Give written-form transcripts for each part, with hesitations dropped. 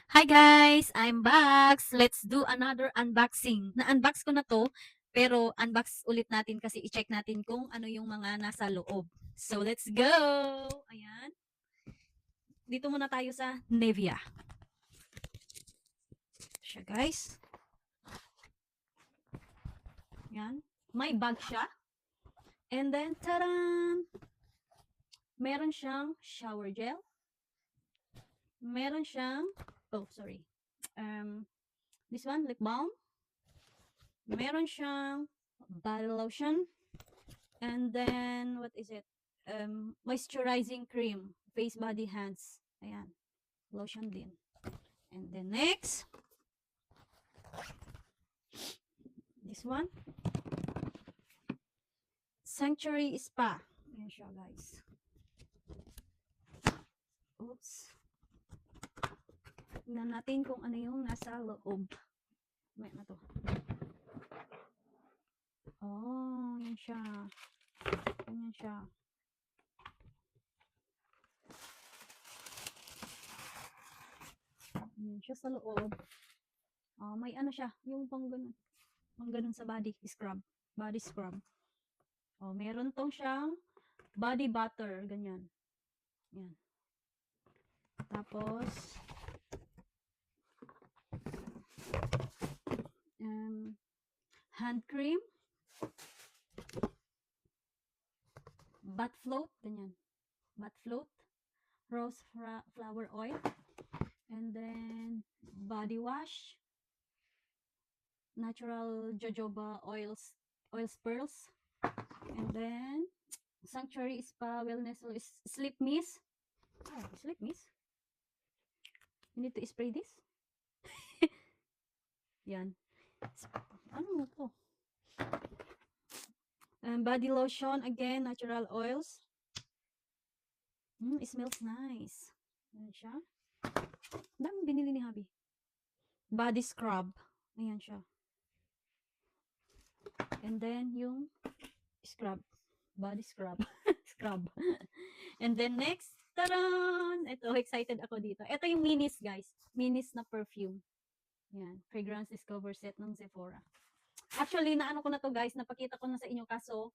Hi guys! I'm back! Let's do another unboxing. Na-unbox ko na to, pero unbox ulit natin kasi i-check natin kung ano yung mga nasa loob. So, let's go! Ayan. Dito muna tayo sa Nevia. Siya guys. Ayan. May bag siya. And then, taran! Meron siyang shower gel. Meron siyang, oh sorry. This one, lip balm. Meron siyang body lotion. And then, what is it? Moisturizing cream. Face, body, hands. Ayan. Lotion din. And then next, this one. Sanctuary Spa. Ayan siya, guys. Oops. Tingnan natin kung ano yung nasa loob. May na to. Oh, yan siya. Ganyan siya. Yan siya sa loob. May ano siya, yung pang ganun. Pang ganun sa body scrub. Body scrub. Meron tong siyang body butter. Ganyan. Yan. Tapos, hand cream, butt float, ganyan. Butt float, rose flower oil, and then body wash, natural jojoba oil pearls, and then sanctuary spa wellness sleep mist. Oh, sleep mist. You need to spray this. Yan. Ano to? Body lotion, again, natural oils. It smells nice. Ayan siya. Daming binili ni Habi. Body scrub. Ayan siya. And then, yung scrub. Body scrub. Scrub. And then, next, taran! Ito, excited ako dito. Ito yung minis, guys. Minis na perfume. Yan. Fragrance Discover Set ng Sephora. Actually, naano ko na to guys, napakita ko na sa inyo kaso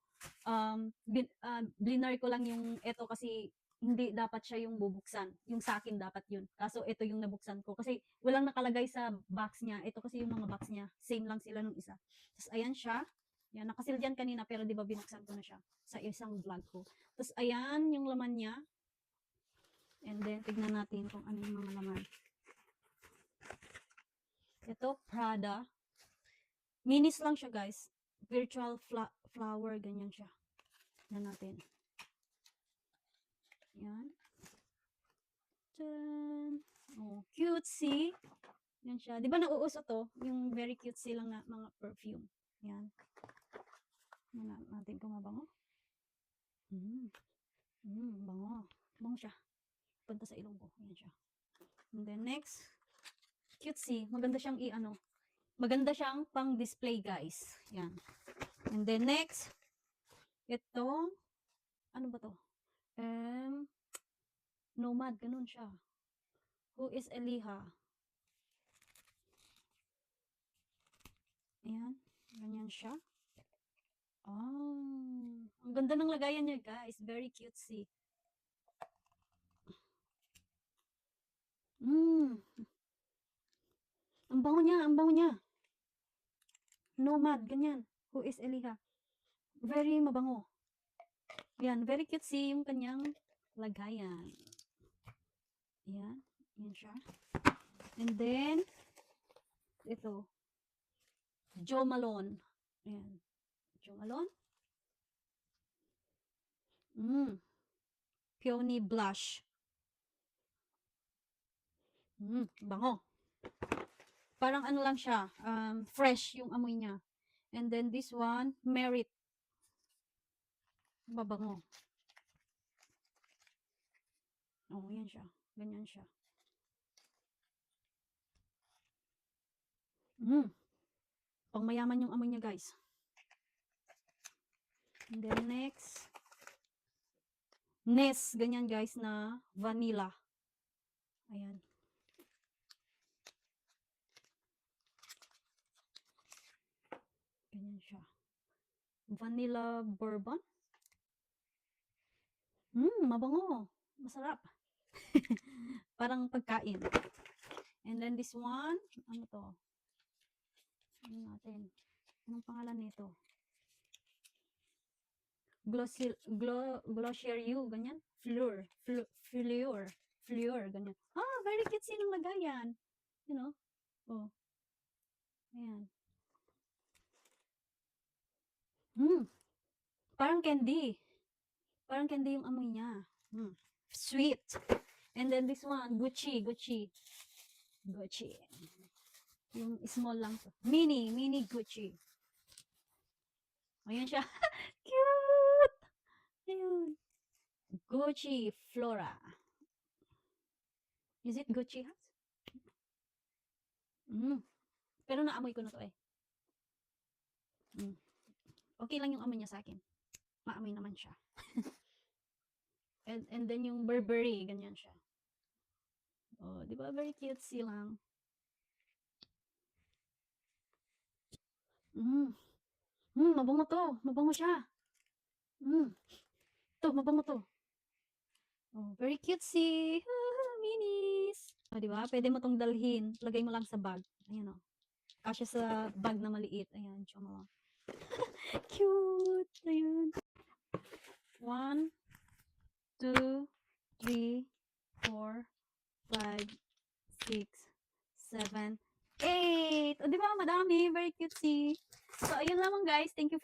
blinar ko lang yung ito kasi hindi dapat siya yung bubuksan. Yung sa akin dapat yun. Kaso ito yung nabuksan ko kasi walang nakalagay sa box niya. Ito kasi yung mga box niya. Same lang sila nung isa. Tapos ayan siya. Yan, nakasil dyan kanina pero di ba binuksan ko na siya sa isang vlog ko. Tapos ayan yung laman niya. And then tignan natin kung ano yung mga laman. Ito, Prada. Minis lang siya guys. Virtual flower, ganyan siya. Yan natin. Yan. Diyan. Oh, cutesy. Yan siya. Di ba nauuso to? Yung very cutesy lang na mga perfume. Yan. Yan natin kung mabango. Bango. Bango siya. Punta sa ilong ko. Yan siya. And then next, cutesy. Maganda siyang i-ano. Maganda siyang pang display guys. Yan. And then next, ito, ano ba to? Nomad, ganun siya. Who is Eliha? Ayan, ganyan siya. Ang ganda ng lagayan niya guys. Very cutesy. Ang bango niya, ang bango niya. Nomad, ganyan. Who is Eliha? Very mabango. Yan, very cutesy yung kanyang lagayan. Yan, yan siya. And then, ito, Jo Malone. Ayan, Jo Malone. Peony Blush. Bango. Parang ano lang siya, fresh yung amoy niya. And then this one, Merit. Mabango. Oh, yan siya. Ganyan siya. Pang mayaman yung amoy niya, guys. And then next, Ness, ganyan guys na vanilla. Ayan. siya. Vanilla bourbon. Mabango. Masarap. Parang pagkain. And then this one, ano to? Ano natin? Anong pangalan nito? Glossier you, ganyan. Fleur, ganyan. Ah, very cute ng lagayan. You know? Oh. Ayan. Parang candy. Parang candy yung amoy niya. Sweet. And then this one, Gucci. Yung small lang to. Mini Gucci. Ayan siya. Cute! Ayun. Gucci Flora. Is it Gucci house? Pero naamoy ko na to eh. Okay lang yung amoy niya sa akin. Maamoy naman siya. and then yung Burberry, ganyan siya. Oh, di ba? Very cutesy lang. Mabango to. Mabango siya. Mabango to. Oh, very cutesy. Minis. Oh, di ba? Pwede mo tong dalhin. Lagay mo lang sa bag. Ayan oh. Kasya sa bag na maliit. Ayan, tsaka mo. Cute. Ayan. 1, 2, 3, 4, 5, 6, 7, 8. O, di ba? Madami. Very cutesy. So, ayun lamang guys. Thank you for